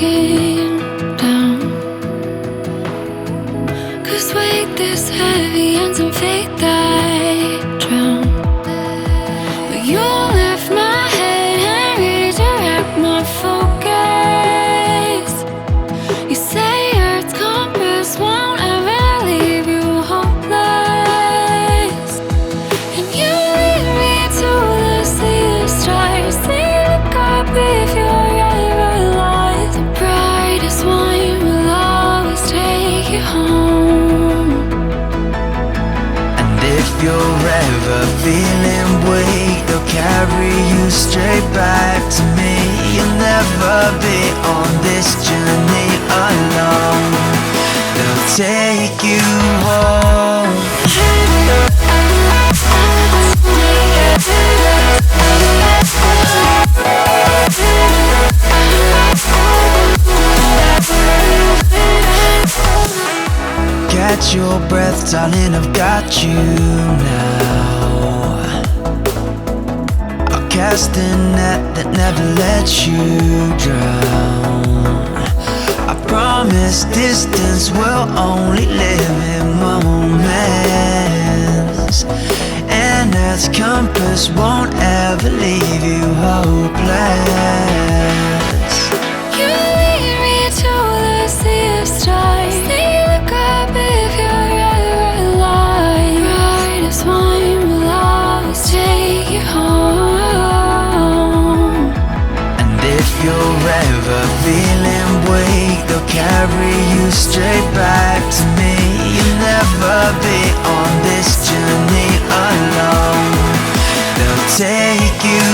breaking down. 'Cause weight this heavy and some faith I drown. But you lift my head and redirect my focus. You say Earth's compass won't ever leave you hopeless. And you lead me to the sea of stars. Say look up if you're ever lost. The brightest one will always take you home. And if you're ever feeling weak, they'll carry you straight back to me. You'll never be on this journey alone. They'll take you home. Catch your breath, darling, I've got you now. I'll cast a net that never lets you drown. I promise distance will only live in moments, and Earth's compass won't ever leave you hopeless. You lead me to the sea of stars. Say look up if you're ever alive. The brightest one will always take you home. And if you're ever feeling weak, they'll carry you straight back to me. You'll never be on this journey alone. They'll take you